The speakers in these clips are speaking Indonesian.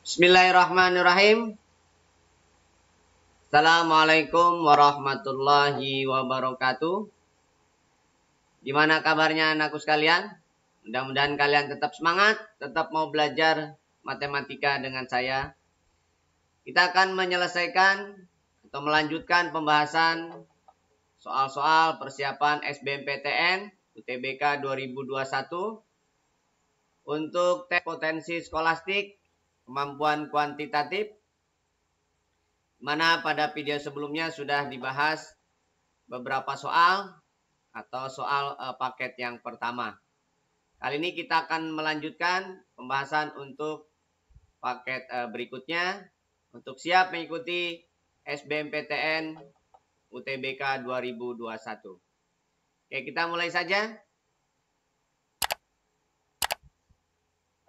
Bismillahirrahmanirrahim. Assalamualaikum warahmatullahi wabarakatuh. Gimana kabarnya anakku sekalian? Mudah-mudahan kalian tetap semangat, tetap mau belajar matematika dengan saya. Kita akan menyelesaikan atau melanjutkan pembahasan soal-soal persiapan SBMPTN UTBK 2021 untuk tes potensi skolastik kemampuan kuantitatif, mana pada video sebelumnya sudah dibahas beberapa soal atau soal paket yang pertama. Kali ini kita akan melanjutkan pembahasan untuk paket berikutnya untuk siap mengikuti SBMPTN UTBK 2021. Oke, kita mulai saja.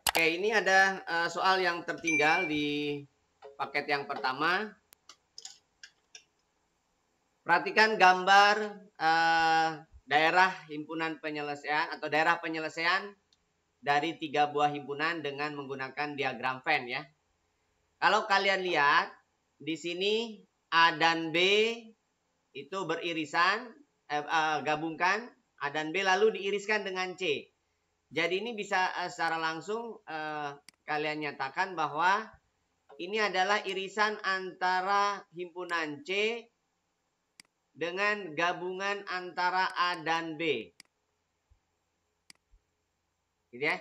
Oke, ini ada soal yang tertinggal di paket yang pertama. Perhatikan gambar daerah himpunan penyelesaian atau daerah penyelesaian dari 3 buah himpunan dengan menggunakan diagram Venn ya. Kalau kalian lihat di sini A dan B itu beririsan, gabungkan A dan B lalu diiriskan dengan C. Jadi ini bisa secara langsung kalian nyatakan bahwa ini adalah irisan antara himpunan C dengan gabungan antara A dan B. Gitu ya.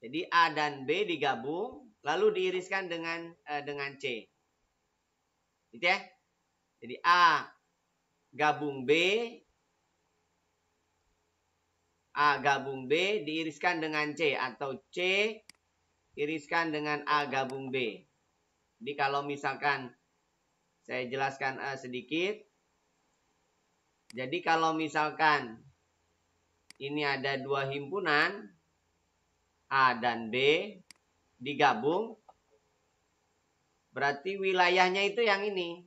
Jadi A dan B digabung lalu diiriskan dengan C. Gitu ya. Jadi A gabung B, A gabung B diiriskan dengan C atau C iriskan dengan A gabung B. Jadi kalau misalkan saya jelaskan sedikit. Jadi kalau misalkan ini ada 2 himpunan A dan B digabung, berarti wilayahnya itu yang ini.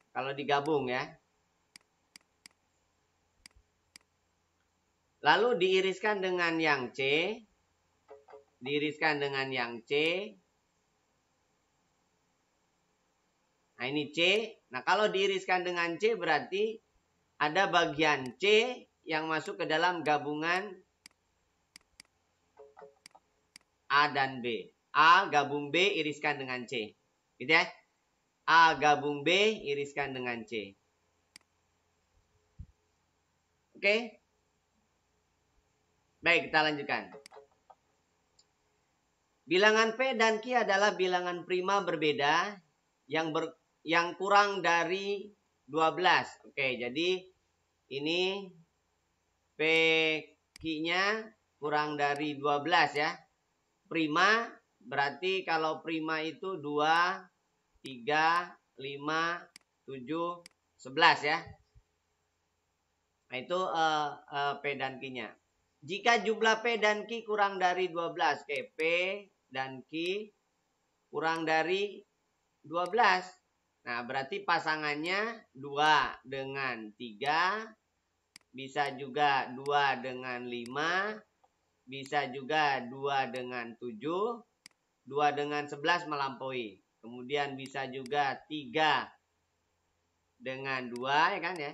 Kalau digabung ya. Lalu diiriskan dengan yang C. Diiriskan dengan yang C. Nah ini C. Nah kalau diiriskan dengan C berarti ada bagian C yang masuk ke dalam gabungan A dan B. A gabung B iriskan dengan C. Gitu ya. A gabung B iriskan dengan C. Oke. Baik, kita lanjutkan. Bilangan P dan Q adalah bilangan prima berbeda yang kurang dari 12. Oke, jadi ini P Q-nya kurang dari 12 ya. Prima berarti kalau prima itu 2, 3, 5, 7, 11 ya. Nah itu P dan Q-nya. Jika jumlah P dan Q kurang dari 12. Oke, P dan Q kurang dari 12. Nah, berarti pasangannya 2 dengan 3. Bisa juga 2 dengan 5. Bisa juga 2 dengan 7. 2 dengan 11 melampaui. Kemudian bisa juga 3 dengan 2 ya kan ya.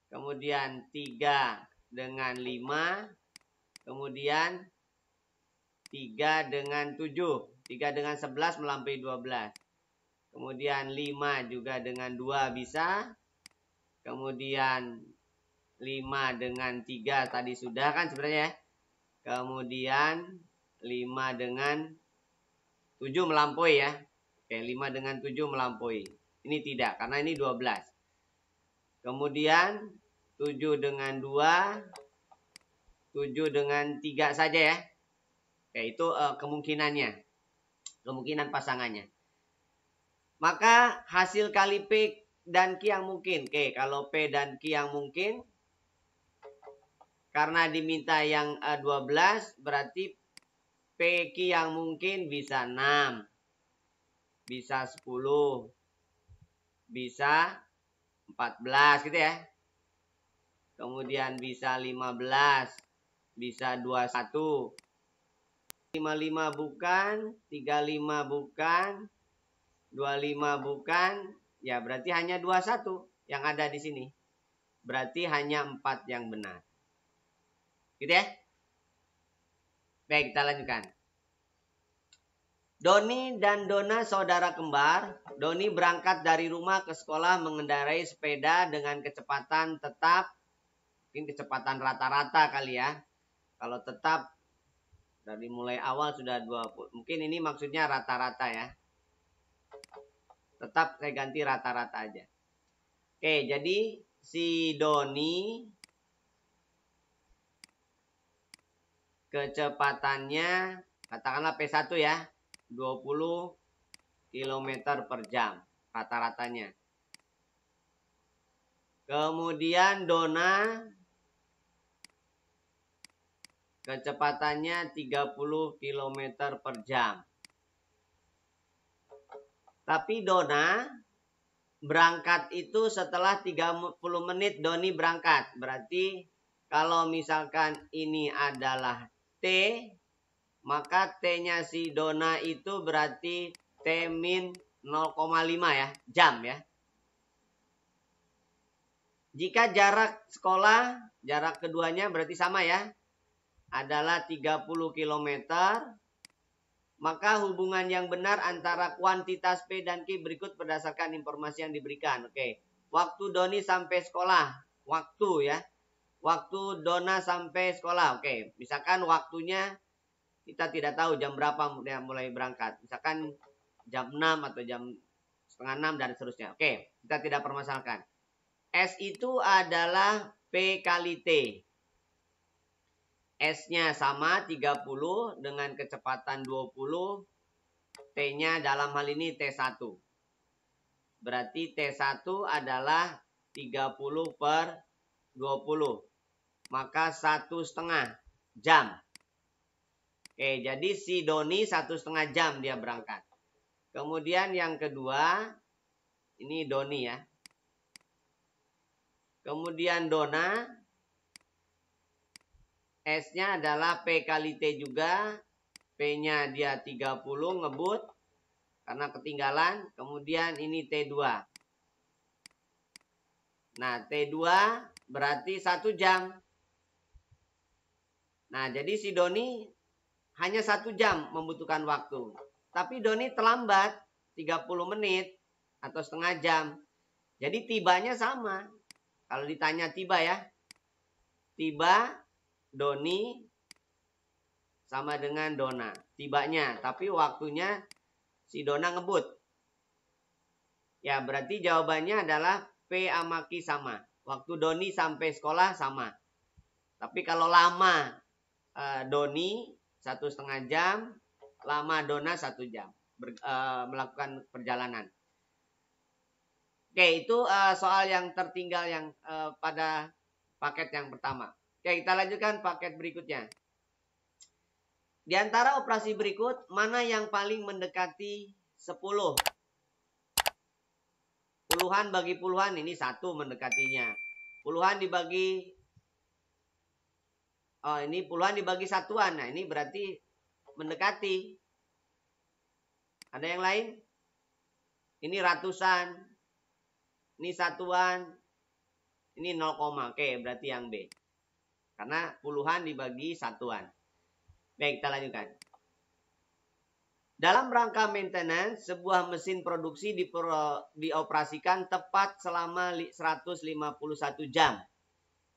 Kemudian 3 dengan 5. Kemudian 3 dengan 7. 3 dengan 11 melampaui 12. Kemudian 5 juga dengan 2 bisa. Kemudian 5 dengan 3 tadi sudah kan sebenarnya. Kemudian 5 dengan 7 melampaui ya. Oke, 5 dengan 7 melampaui. Ini tidak, karena ini 12. Kemudian 7 dengan 2. 7 dengan 3 saja ya. Oke, itu kemungkinannya. Kemungkinan pasangannya. Maka hasil kali P dan Q yang mungkin. Oke, kalau P dan Q yang mungkin. Karena diminta yang 12. Berarti P Q yang mungkin bisa 6. Bisa 10. Bisa 14 gitu ya. Kemudian bisa 15. Bisa 21. 55 bukan, 35 bukan, 25 bukan, ya berarti hanya 21 yang ada di sini. Berarti hanya 4 yang benar. Gitu ya? Baik, kita lanjutkan. Doni dan Dona saudara kembar. Doni berangkat dari rumah ke sekolah mengendarai sepeda dengan kecepatan tetap. Mungkin kecepatan rata-rata kali ya. Kalau tetap dari mulai awal sudah 20. Mungkin ini maksudnya rata-rata ya. Tetap saya ganti rata-rata aja. Oke, jadi si Doni kecepatannya katakanlah P1 ya. 20 km per jam rata-ratanya. Kemudian Dona kecepatannya 30 km per jam. Tapi Dona berangkat itu setelah 30 menit Doni berangkat. Berarti kalau misalkan ini adalah T, maka T-nya si Dona itu berarti T min 0,5 ya, jam ya. Jika jarak sekolah, jarak keduanya berarti sama ya, adalah 30 km, maka hubungan yang benar antara kuantitas P dan Q berikut berdasarkan informasi yang diberikan. Oke, waktu Doni sampai sekolah, waktu ya, waktu Dona sampai sekolah. Oke, misalkan waktunya kita tidak tahu jam berapa dia mulai berangkat. Misalkan jam 6 atau jam setengah 6 dan seterusnya. Oke, kita tidak permasalahkan. S itu adalah P kali T. S-nya sama 30 dengan kecepatan 20. T-nya dalam hal ini T1. Berarti T1 adalah 30 per 20. Maka 1,5 jam. Oke, jadi si Doni 1,5 jam dia berangkat. Kemudian yang kedua, ini Doni ya. Kemudian Dona, S-nya adalah P kali T juga. P-nya dia 30 ngebut karena ketinggalan. Kemudian ini T2. Nah, T2 berarti 1 jam. Nah, jadi si Doni hanya 1 jam membutuhkan waktu. Tapi Doni terlambat 30 menit atau setengah jam. Jadi tibanya sama. Kalau ditanya tiba ya. Tiba Doni sama dengan Dona. Tibanya. Tapi waktunya si Dona ngebut. Ya berarti jawabannya adalah P sama Q sama. Waktu Doni sampai sekolah sama. Tapi kalau lama Doni 1,5 jam, lama Dona 1 jam melakukan perjalanan. Oke, itu soal yang tertinggal yang pada paket yang pertama. Oke, kita lanjutkan paket berikutnya. Di antara operasi berikut, mana yang paling mendekati 10? Puluhan bagi puluhan, ini 1 mendekatinya. Puluhan dibagi, ini puluhan dibagi satuan. Nah, ini berarti mendekati. Ada yang lain? Ini ratusan. Ini satuan. Ini 0, oke, berarti yang B. Karena puluhan dibagi satuan. Baik, kita lanjutkan. Dalam rangka maintenance, sebuah mesin produksi dioperasikan tepat selama 151 jam.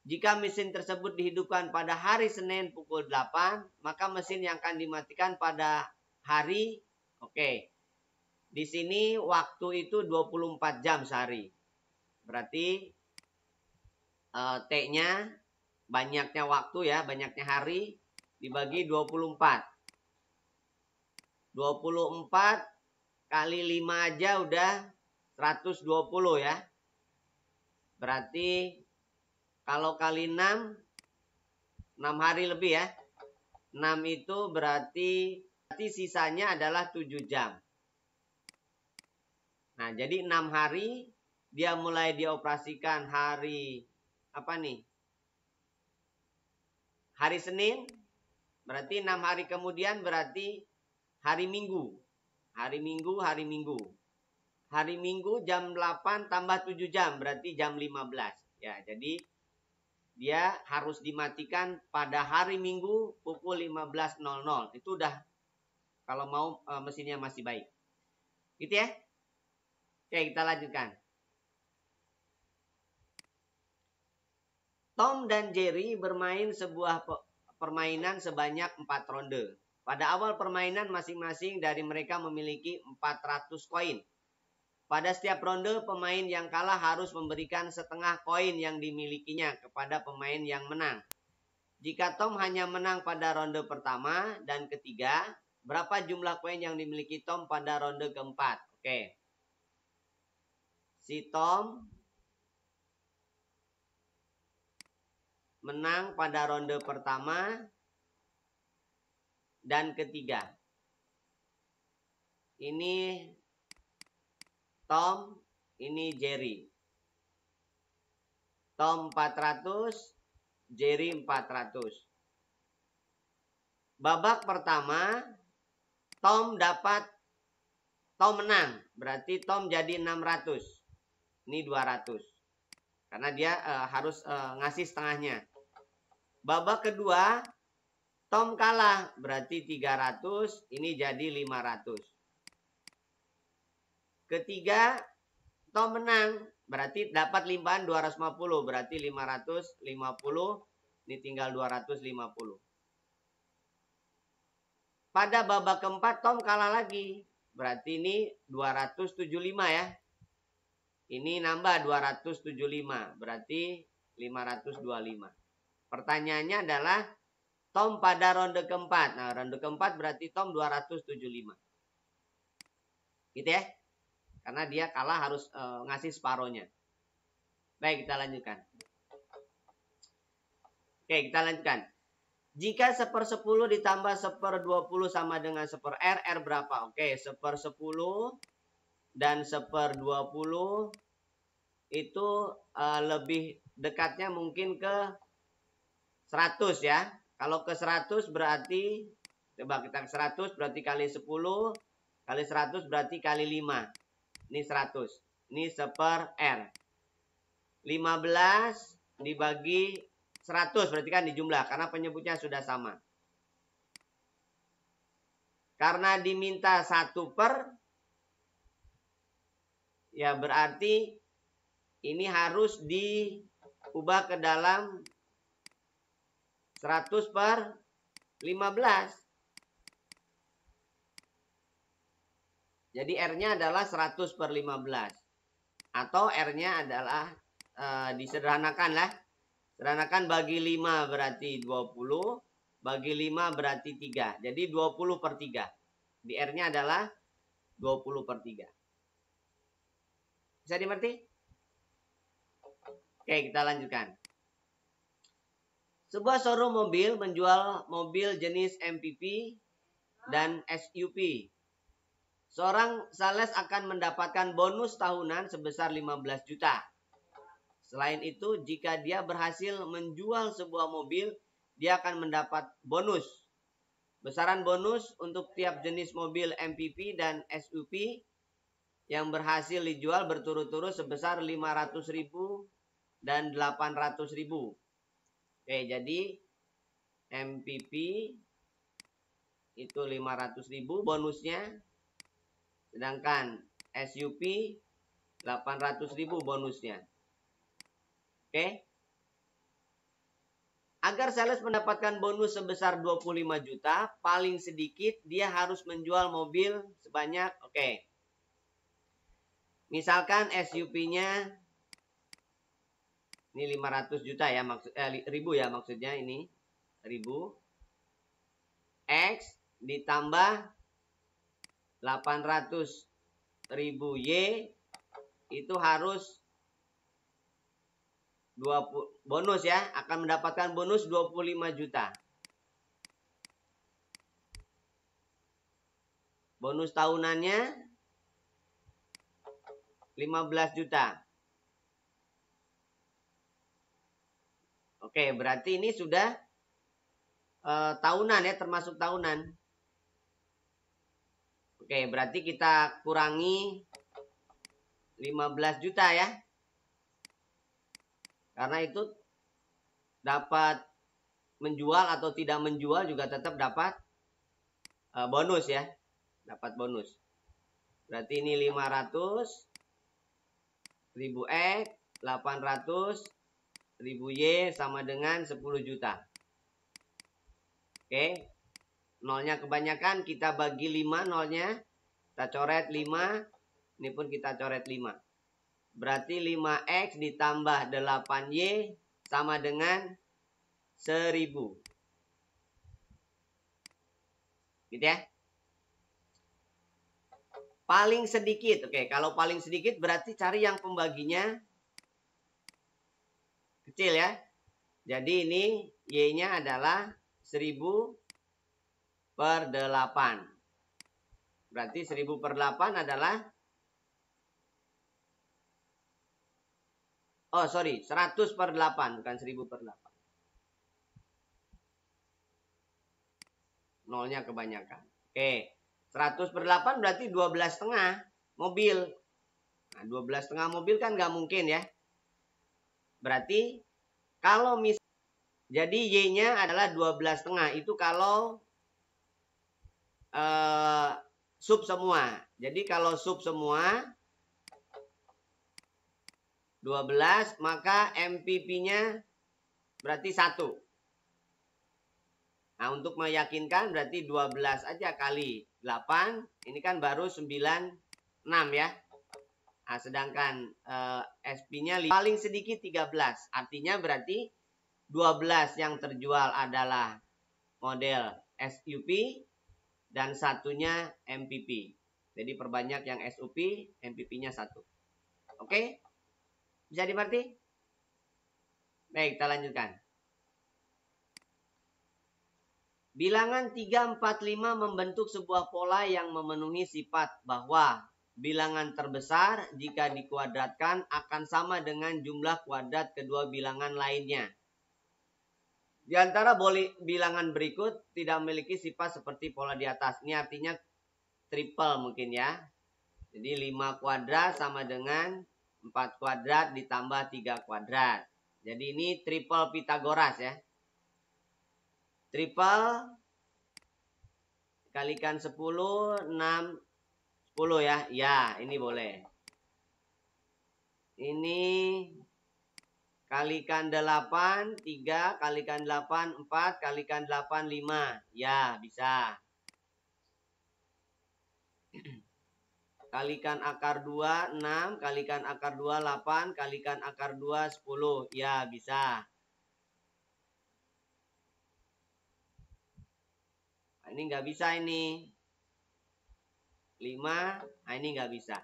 Jika mesin tersebut dihidupkan pada hari Senin pukul 8, maka mesin yang akan dimatikan pada hari, oke. Di sini waktu itu 24 jam sehari. Berarti T-nya banyaknya waktu ya, banyaknya hari dibagi 24. 24 kali 5 aja udah 120 ya. Berarti kalau kali 6 hari lebih ya. 6 itu berarti sisanya adalah 7 jam. Nah, jadi 6 hari dia mulai dioperasikan hari apa nih? Hari Senin Berarti 6 hari kemudian berarti hari Minggu. Hari Minggu, hari Minggu. Hari Minggu jam 8 tambah 7 jam, berarti jam 15. Ya, jadi dia harus dimatikan pada hari Minggu pukul 15.00. Itu udah kalau mau mesinnya masih baik. Gitu ya. Oke, kita lanjutkan. Tom dan Jerry bermain sebuah permainan sebanyak 4 ronde. Pada awal permainan masing-masing dari mereka memiliki 400 koin. Pada setiap ronde, pemain yang kalah harus memberikan setengah koin yang dimilikinya kepada pemain yang menang. Jika Tom hanya menang pada ronde pertama dan ketiga, berapa jumlah koin yang dimiliki Tom pada ronde keempat? Oke. Si Tom menang pada ronde pertama dan ketiga. Ini Tom, ini Jerry. Tom 400, Jerry 400. Babak pertama, Tom menang. Berarti Tom jadi 600. Ini 200. Karena dia harus ngasih setengahnya. Babak kedua, Tom kalah. Berarti 300. Ini jadi 500. Ketiga, Tom menang. Berarti dapat limpahan 250. Berarti 550. Ini tinggal 250. Pada babak keempat, Tom kalah lagi. Berarti ini 275 ya. Ini nambah 275. Berarti 525. Pertanyaannya adalah Tom pada ronde keempat. Nah, ronde keempat berarti Tom 275. Gitu ya. Karena dia kalah harus ngasih separohnya. Baik, kita lanjutkan. Oke, kita lanjutkan. Jika 1/10 ditambah 1/20 sama dengan 1/R, R berapa? Oke, 1/10 dan 1/20 itu lebih dekatnya mungkin ke 100 ya. Kalau ke 100 berarti, coba kita ke 100 berarti kali 10, kali 100 berarti kali 5. Ini 100. Ini 1/R. 15 dibagi 100 berarti kan dijumlah karena penyebutnya sudah sama. Karena diminta 1/, ya berarti ini harus diubah ke dalam 100/15. Jadi R-nya adalah 100/15. Atau R-nya adalah disederhanakan lah. Sederhanakan bagi 5 berarti 20. Bagi 5 berarti 3. Jadi 20/3. Di R-nya adalah 20/3. Bisa dimengerti? Oke, kita lanjutkan. Sebuah showroom mobil menjual mobil jenis MPV dan SUV. Seorang sales akan mendapatkan bonus tahunan sebesar 15 juta. Selain itu, jika dia berhasil menjual sebuah mobil, dia akan mendapat bonus. Besaran bonus untuk tiap jenis mobil MPV dan SUV yang berhasil dijual berturut-turut sebesar 500.000 dan 800.000. Oke, jadi MPV itu 500.000 bonusnya. Sedangkan SUV 800.000 bonusnya. Oke. Agar sales mendapatkan bonus sebesar 25 juta, paling sedikit dia harus menjual mobil sebanyak, oke. Misalkan SUV-nya ini 500 juta ya, ribu ya maksudnya ini. 1000 X ditambah 800.000 Y itu harus 20 bonus ya, akan mendapatkan bonus 25 juta. Bonus tahunannya 15 juta. Oke, berarti ini sudah tahunan ya, termasuk tahunan. Oke, berarti kita kurangi 15 juta ya. Karena itu dapat menjual atau tidak menjual juga tetap dapat bonus ya. Dapat bonus. Berarti ini 500 ribu X, 800 ribu Y sama dengan 10 juta. Oke. Nolnya kebanyakan, kita bagi 5 nolnya. Kita coret 5. Ini pun kita coret 5. Berarti 5X ditambah 8Y sama dengan 1000. Gitu ya. Paling sedikit. Oke, kalau paling sedikit berarti cari yang pembaginya kecil ya. Jadi ini Y-nya adalah 1000 per 8. Berarti 1000 per 8 adalah, oh sorry, 100 per 8, bukan 1000 per 8. Nolnya kebanyakan. Oke, 100 per 8 berarti 12,5 mobil. Nah, 12,5 mobil kan nggak mungkin ya. Berarti kalau jadi Y-nya adalah 12,5. Itu kalau sub semua. Jadi kalau sub semua 12, maka MPP-nya berarti 1. Nah, untuk meyakinkan berarti 12 aja kali 8. Ini kan baru 96 ya. Nah, sedangkan SP-nya paling sedikit 13. Artinya berarti 12 yang terjual adalah model SUP dan satunya MPP. Jadi perbanyak yang SUP, MPP-nya 1. Oke? Bisa dimengerti? Baik, kita lanjutkan. Bilangan 3, 4, 5 membentuk sebuah pola yang memenuhi sifat bahwa bilangan terbesar jika dikuadratkan akan sama dengan jumlah kuadrat kedua bilangan lainnya. Di antara bilangan berikut tidak memiliki sifat seperti pola di atas. Ini artinya triple mungkin ya. Jadi 5 kuadrat sama dengan 4 kuadrat ditambah 3 kuadrat. Jadi ini triple Pitagoras ya. Triple kalikan 10, 6, 10 ya. Ya, ini boleh. Ini kalikan 8, 3, kalikan 8, 4, kalikan 8, 5. Ya, bisa. Kalikan akar 2, 6, kalikan akar 2, 8, kalikan akar 2, 10. Ya, bisa. Ini nggak bisa ini. 5, nah ini nggak bisa.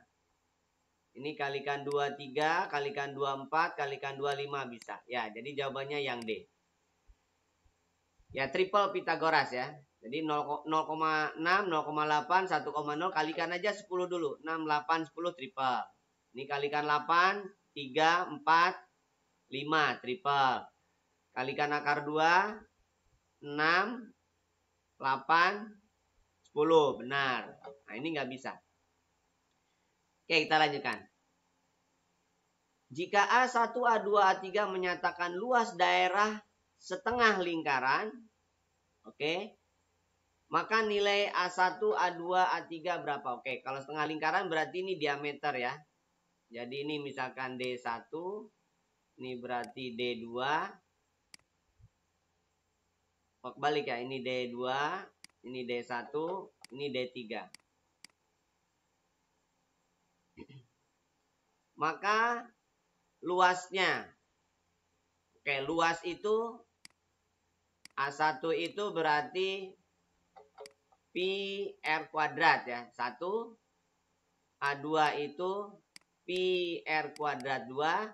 Ini kalikan 2, 3, kalikan 2, 4, kalikan 2, 5 bisa. Ya, jadi jawabannya yang D. Ya, triple Pitagoras ya. Jadi 0,6, 0,8, 1,0 kalikan aja 10 dulu. 6, 8, 10 triple. Ini kalikan 8, 3, 4, 5 triple. Kalikan akar 2, 6, 8, 10. Benar. Nah, ini nggak bisa. Oke, kita lanjutkan. Jika A1, A2, A3 menyatakan luas daerah setengah lingkaran, oke, maka nilai A1, A2, A3 berapa? Oke, kalau setengah lingkaran berarti ini diameter ya. Jadi ini misalkan D1, ini berarti D2. Oh, balik ya, ini D2, ini D1, ini D3. Maka luasnya, oke, luas itu A1 itu berarti pi R kuadrat ya, 1. A2 itu pi R kuadrat 2.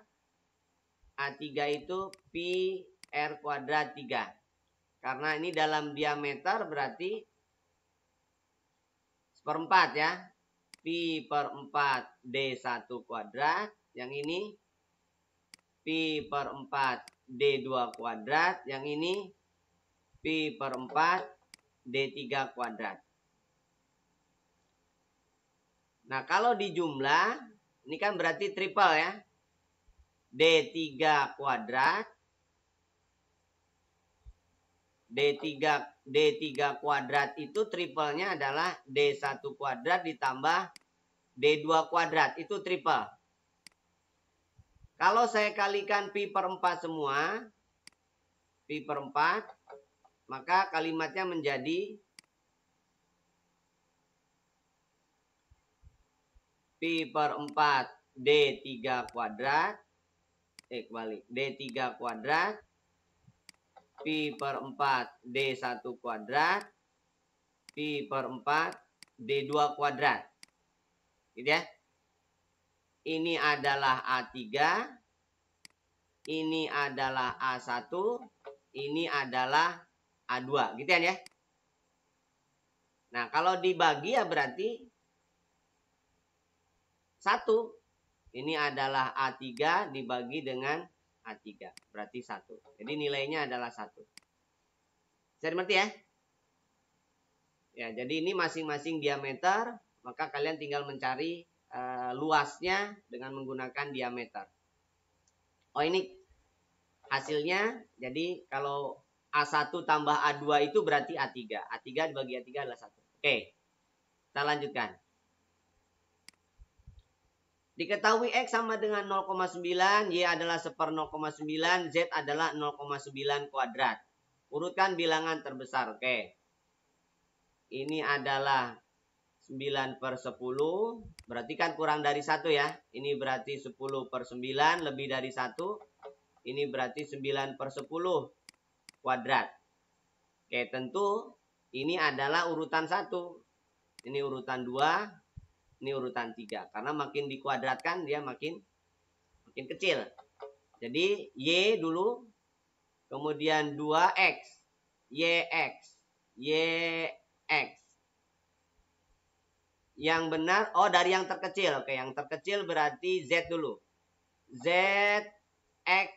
A3 itu pi R kuadrat 3. Karena ini dalam diameter berarti seperempat ya. Pi per 4 D1 kuadrat. Yang ini pi per 4 D2 kuadrat. Yang ini pi Pi per 4 D3 kuadrat. Nah, kalau di jumlah, ini kan berarti triple ya. D3 kuadrat. D3 kuadrat itu triplenya adalah D1 kuadrat ditambah D2 kuadrat. Itu triple. Kalau saya kalikan pi per 4 semua, pi per 4, maka kalimatnya menjadi pi per 4 D3 kuadrat. Kebalik. D3 kuadrat. Pi per 4 D1 kuadrat. Pi per 4 D2 kuadrat. Gitu ya. Ini adalah A3. Ini adalah A1. Ini adalah A2. Gitu ya. Nah, kalau dibagi ya berarti 1. Ini adalah A3 dibagi dengan A3. Berarti 1. Jadi nilainya adalah 1. Bisa dimengerti ya? Ya, jadi ini masing-masing diameter. Maka kalian tinggal mencari luasnya dengan menggunakan diameter. Oh, ini hasilnya. Jadi kalau A1 tambah A2 itu berarti A3. A3 dibagi A3 adalah 1. Oke. Kita lanjutkan. Diketahui X sama dengan 0,9, Y adalah 1/0,9, Z adalah 0,9 kuadrat. Urutkan bilangan terbesar. Oke. Ini adalah 9 per 10. Berarti kan kurang dari 1 ya. Ini berarti 10 per 9 lebih dari 1. Ini berarti 9 per 10 kuadrat. Oke, tentu ini adalah urutan 1. Ini urutan 2. Ini urutan 3. Karena makin dikuadratkan dia makin kecil. Jadi Y dulu. Kemudian 2X. YX. YX. Yang benar. Oh, dari yang terkecil. Oke, yang terkecil berarti Z dulu. ZX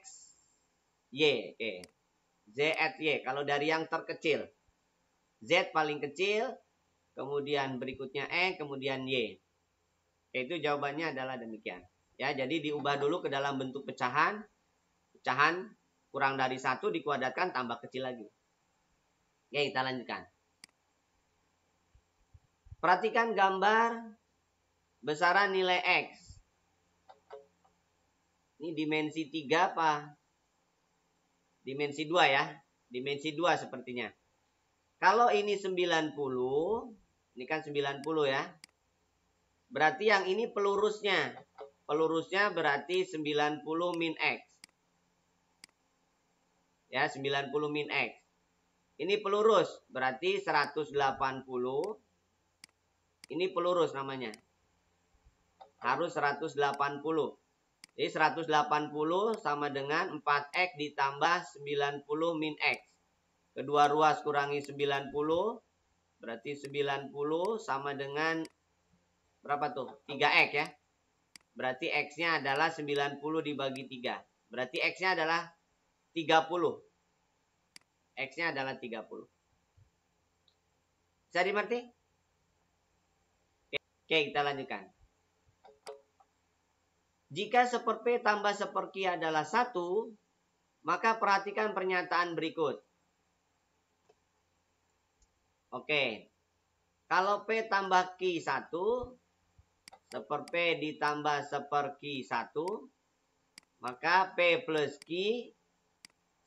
Y. Oke. ZY. Kalau dari yang terkecil. Z paling kecil. Kemudian berikutnya E. Kemudian Y. Itu jawabannya adalah demikian. Ya, jadi diubah dulu ke dalam bentuk pecahan. Pecahan kurang dari 1 dikuadratkan tambah kecil lagi. Oke, kita lanjutkan. Perhatikan gambar besaran nilai X. Ini dimensi 3 apa? Dimensi 2 ya. Dimensi 2 sepertinya. Kalau ini 90, ini kan 90 ya. Berarti yang ini pelurusnya. Pelurusnya berarti 90 min X. Ya, 90 min X. Ini pelurus. Berarti 180. Ini pelurus namanya. Harus 180. Jadi 180 sama dengan 4X ditambah 90 min X. Kedua ruas kurangi 90. Berarti 90 sama dengan berapa tuh? 3X ya. Berarti X-nya adalah 90 dibagi 3. Berarti X-nya adalah 30. X-nya adalah 30. Bisa dimengerti? Oke, kita lanjutkan. Jika 1/P tambah 1/Q adalah 1, maka perhatikan pernyataan berikut. Oke. Kalau P tambah Q 1, 1/P ditambah 1/Q 1, maka P plus Q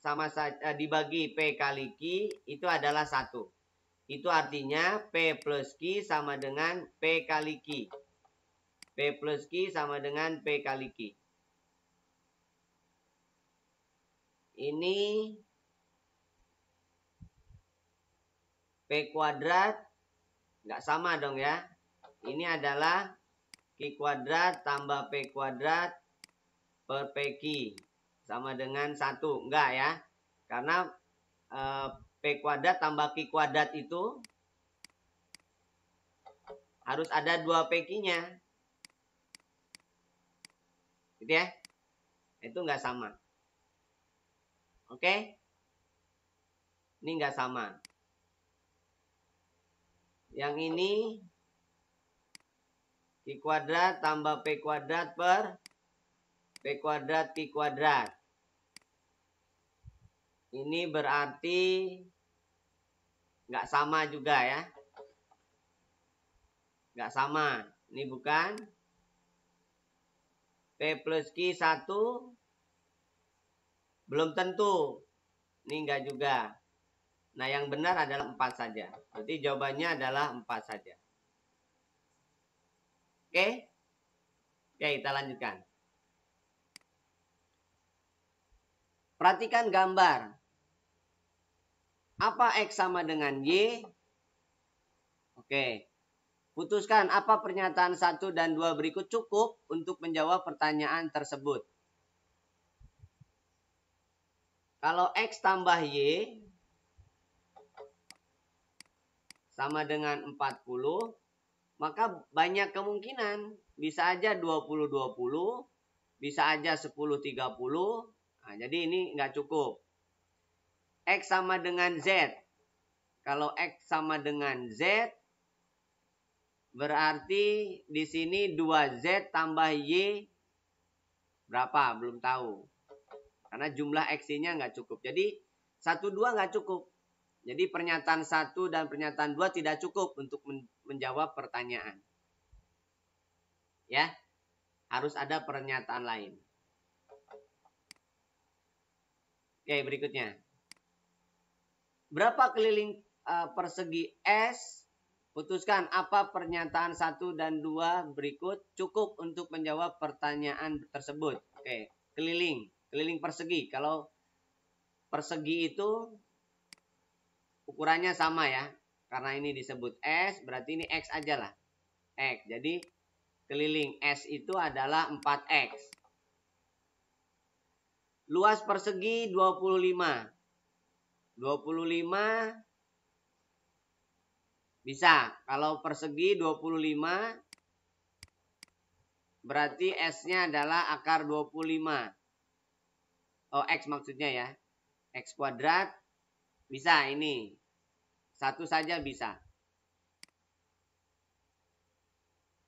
sama saja dibagi P kali Q itu adalah 1. Itu artinya P plus Q sama dengan P kali Q. P plus Q sama dengan P kali Q. Ini P kuadrat nggak sama dong ya. Ini adalah Q kuadrat tambah P kuadrat per PQ sama dengan 1. Enggak ya. Karena P kuadrat tambah Q kuadrat itu harus ada 2 PQ-nya. Gitu ya. Itu enggak sama. Oke. Ini nggak sama. Yang ini Q kuadrat tambah P kuadrat per P kuadrat Q kuadrat. Ini berarti nggak sama juga ya. Nggak sama. Ini bukan. P plus Q 1. Belum tentu. Ini enggak juga. Nah, yang benar adalah 4 saja. Berarti jawabannya adalah 4 saja. Oke? Oke, kita lanjutkan. Perhatikan gambar. Apa X sama dengan Y? Oke. Putuskan apa pernyataan 1 dan 2 berikut cukup untuk menjawab pertanyaan tersebut. Kalau X tambah Y sama dengan 40, maka banyak kemungkinan. Bisa aja 20-20, bisa aja 10-30. Nah, jadi ini nggak cukup. X sama dengan Z. Kalau X sama dengan Z, berarti di sini 2Z tambah Y berapa? Belum tahu. Karena jumlah X-nya nggak cukup. Jadi 1-2 nggak cukup. Jadi pernyataan 1 dan pernyataan 2 tidak cukup untuk menjawab pertanyaan. Ya, harus ada pernyataan lain. Oke, berikutnya. Berapa keliling persegi S? Putuskan apa pernyataan 1 dan 2 berikut cukup untuk menjawab pertanyaan tersebut. Oke, keliling persegi. Kalau persegi itu ukurannya sama ya. Karena ini disebut S, berarti ini X aja lah. X. Jadi keliling S itu adalah 4X. Luas persegi 25. 25 bisa. Kalau persegi 25 berarti S-nya adalah akar 25. Oh, X maksudnya ya. X kuadrat bisa ini. 1 saja bisa.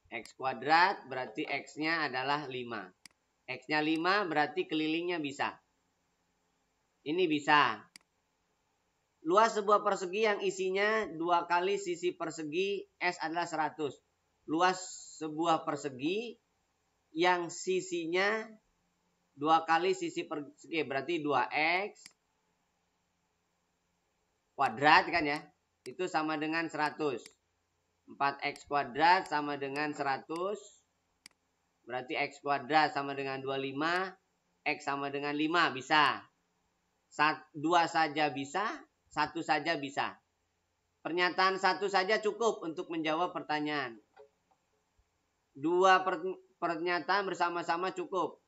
X kuadrat berarti X-nya adalah 5. X-nya 5 berarti kelilingnya bisa. Ini bisa. Luas sebuah persegi yang isinya 2 kali sisi persegi S adalah 100. Luas sebuah persegi yang sisinya 2 kali sisi persegi berarti 2X kuadrat kan ya. Itu sama dengan 100. 4X kuadrat sama dengan 100. Berarti X kuadrat sama dengan 25. X sama dengan 5 bisa. 2 saja bisa. 1 saja bisa. Pernyataan 1 saja cukup untuk menjawab pertanyaan. 2 pernyataan bersama-sama cukup.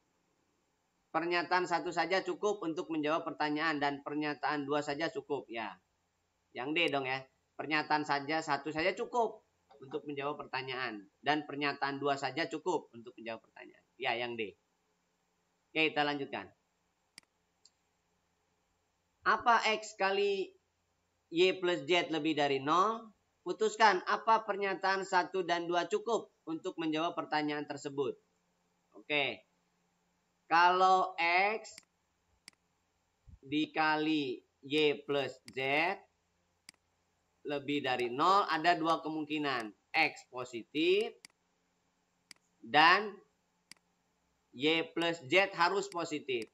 Pernyataan 1 saja cukup untuk menjawab pertanyaan. Dan pernyataan 2 saja cukup. Ya. Yang D dong ya. Pernyataan saja 1 saja cukup untuk menjawab pertanyaan. Dan pernyataan 2 saja cukup untuk menjawab pertanyaan. Ya, yang D. Oke, kita lanjutkan. Apa X kali Y plus Z lebih dari 0? Putuskan apa pernyataan 1 dan 2 cukup untuk menjawab pertanyaan tersebut. Oke. Kalau X dikali Y plus Z lebih dari 0, ada 2 kemungkinan. X positif dan Y plus Z harus positif.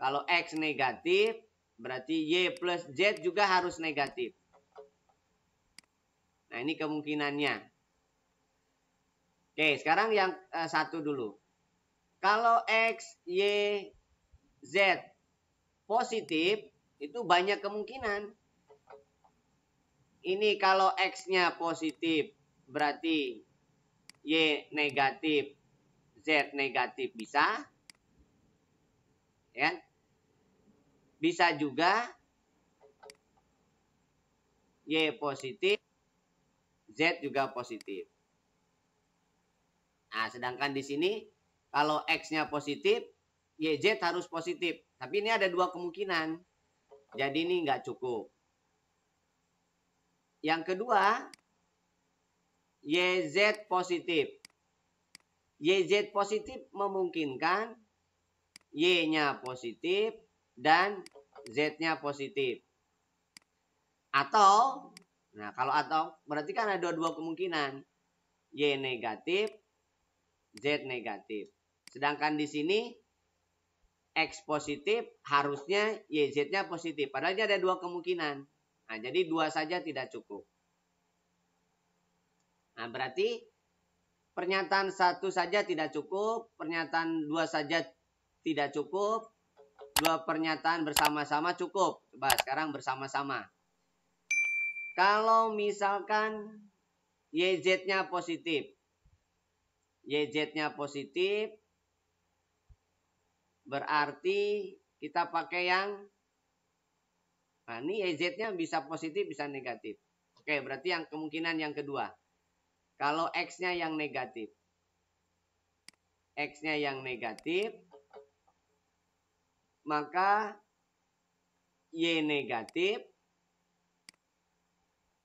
Kalau X negatif, berarti Y plus Z juga harus negatif. Nah, ini kemungkinannya. Oke, sekarang yang 1 dulu. Kalau X, Y, Z positif, itu banyak kemungkinan. Ini kalau X-nya positif, berarti Y negatif, Z negatif bisa. Ya. Bisa juga Y positif, Z juga positif. Nah, sedangkan di sini kalau X-nya positif, YZ harus positif. Tapi ini ada 2 kemungkinan. Jadi ini nggak cukup. Yang kedua, YZ positif. YZ positif memungkinkan Y-nya positif dan Z-nya positif. Atau, nah kalau atau berarti kan ada dua kemungkinan. Y negatif, Z negatif. Sedangkan di sini X positif, harusnya YZ-nya positif. Padahal ada dua kemungkinan. Nah, jadi dua saja tidak cukup. Nah, berarti pernyataan satu saja tidak cukup, pernyataan dua saja tidak cukup, dua pernyataan bersama-sama cukup. Coba sekarang bersama-sama. Kalau misalkan YZ-nya positif, YZ-nya positif, berarti kita pakai yang, nah ini YZ-nya bisa positif, bisa negatif. Oke, berarti yang kemungkinan yang kedua. Kalau X-nya yang negatif. X-nya yang negatif, maka Y negatif,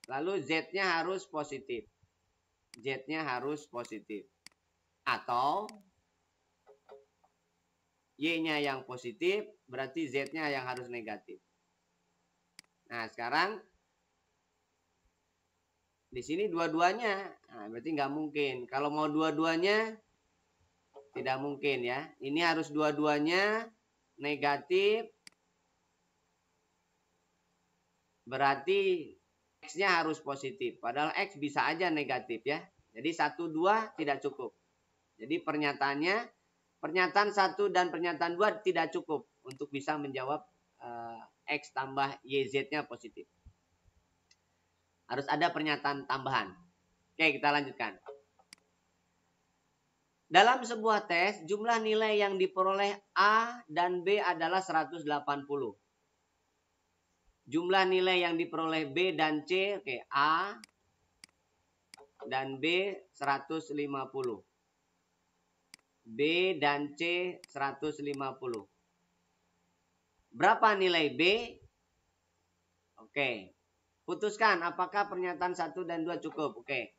lalu Z-nya harus positif. Z-nya harus positif. Atau Y-nya yang positif, berarti Z-nya yang harus negatif. Nah, sekarang di sini dua-duanya, nah, berarti nggak mungkin. Kalau mau dua-duanya, tidak mungkin ya. Ini harus dua-duanya negatif, berarti X-nya harus positif. Padahal X bisa aja negatif ya. Jadi 1, 2 tidak cukup. Jadi pernyataannya, pernyataan 1 dan pernyataan 2 tidak cukup untuk bisa menjawab X tambah YZ-nya positif. Harus ada pernyataan tambahan. Oke, kita lanjutkan. Dalam sebuah tes, jumlah nilai yang diperoleh A dan B adalah 180. Jumlah nilai yang diperoleh B dan C, oke, A dan B 150. B dan C 150. Berapa nilai B? Oke. Putuskan apakah pernyataan 1 dan 2 cukup. Oke.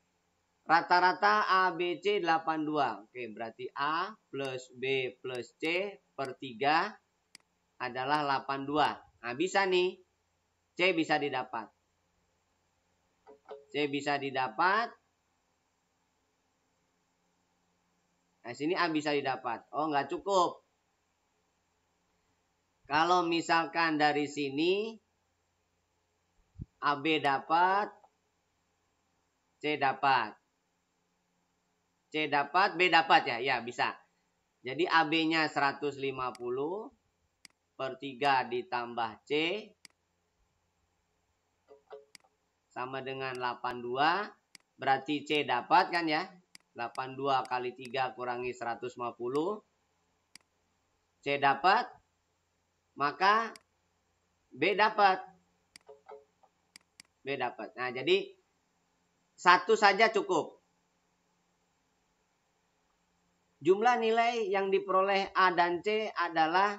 Rata-rata A, B, C 82. Oke, berarti A plus B plus C per 3 adalah 82. Nah, bisa nih. C bisa didapat. C bisa didapat. Nah, sini A bisa didapat. Oh, nggak cukup. Kalau misalkan dari sini AB dapat, C dapat. C dapat, B dapat ya? Ya, bisa. Jadi AB-nya 150 per 3 ditambah C sama dengan 82. Berarti C dapat kan ya? 82 kali 3 kurangi 150. C dapat. Maka B dapat. B dapat. Nah, jadi satu saja cukup. Jumlah nilai yang diperoleh A dan C adalah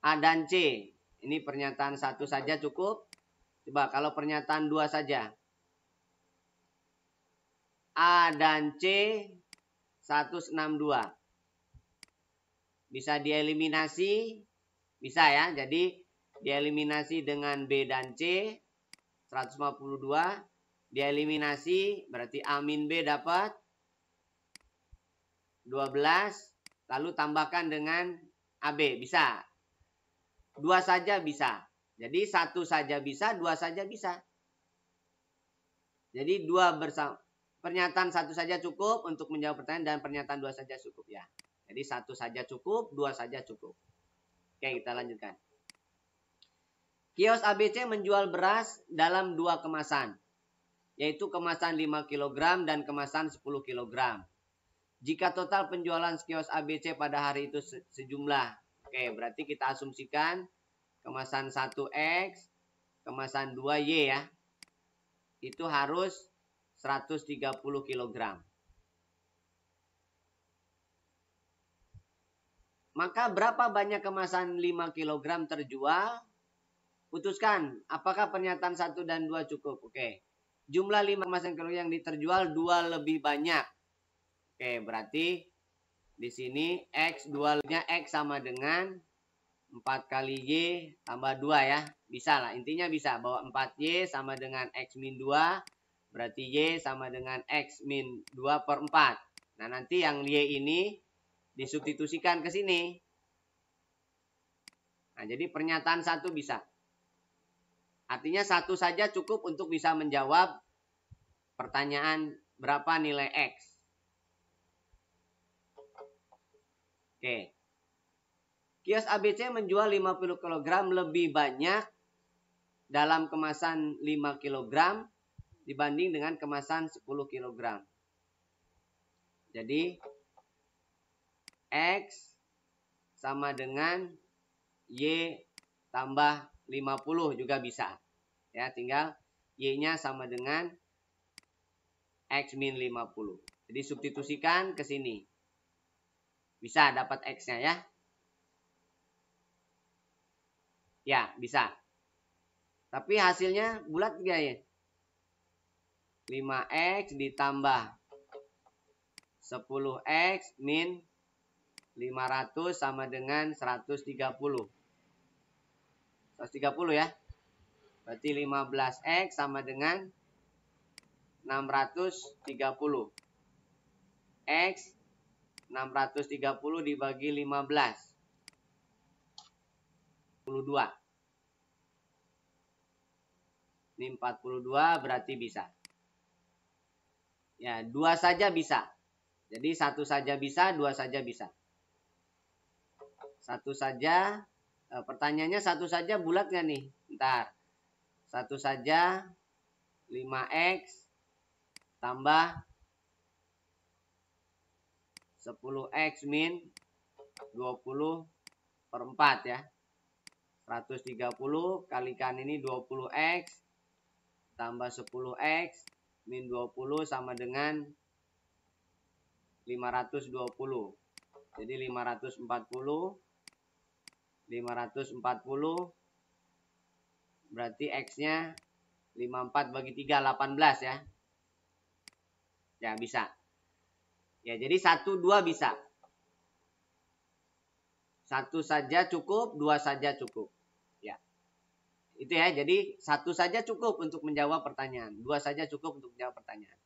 A dan C. Ini pernyataan 1 saja cukup. Coba kalau pernyataan 2 saja. A dan C 162. Bisa dieliminasi? Bisa ya. Jadi dieliminasi dengan B dan C 152. Dieliminasi berarti A min B dapat 12, lalu tambahkan dengan AB, bisa. 2 saja bisa. Jadi 1 saja bisa, 2 saja bisa. Jadi 2 bersama. Pernyataan 1 saja cukup untuk menjawab pertanyaan dan pernyataan 2 saja cukup ya. Jadi 1 saja cukup, 2 saja cukup. Oke, kita lanjutkan. Kios ABC menjual beras dalam 2 kemasan. Yaitu kemasan 5 kg dan kemasan 10 kg. Jika total penjualan kios ABC pada hari itu sejumlah. Oke, berarti kita asumsikan kemasan 1X, kemasan 2Y ya. Itu harus 130 kg. Maka berapa banyak kemasan 5 kg terjual? putuskan apakah pernyataan 1 dan 2 cukup. Oke. Jumlah 5 kemasan kalori yang diterjual 2 lebih banyak. Oke, berarti di sini X 2-nya X sama dengan 4 kali Y tambah 2 ya. Bisa lah, intinya bisa bahwa 4Y sama dengan X min 2. Berarti Y sama dengan X min 2 per 4. Nah, nanti yang Y ini disubstitusikan ke sini. Nah, jadi pernyataan 1 bisa. Artinya 1 saja cukup untuk bisa menjawab pertanyaan berapa nilai X. Oke. Kios ABC menjual 50 kg lebih banyak dalam kemasan 5 kg dibanding dengan kemasan 10 kg. Jadi X sama dengan Y tambah 50 juga bisa. Ya, tinggal Y-nya sama dengan X min 50. Jadi substitusikan ke sini. Bisa dapat X-nya ya. Ya, bisa. Tapi hasilnya bulat gak ya? 5X ditambah 10X min 500 sama dengan 130. 130 ya. Berarti 15X sama dengan 630. X 630 dibagi 15. 42. Ini 42 berarti bisa. Ya, 2 saja bisa. Jadi 1 saja bisa, 2 saja bisa. 1 saja, pertanyaannya 1 saja bulat nggak nih? Ntar. 1 saja 5X tambah 10X min 20 per 4 ya. 130 kalikan ini 20X tambah 10X min 20 sama dengan 520. Jadi 540 berarti X-nya 54 bagi 3 18 ya. Ya, bisa. Ya, jadi 1 2 bisa. 1 saja cukup, 2 saja cukup. Ya. Itu ya. Jadi 1 saja cukup untuk menjawab pertanyaan, 2 saja cukup untuk menjawab pertanyaan.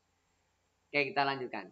Oke, kita lanjutkan.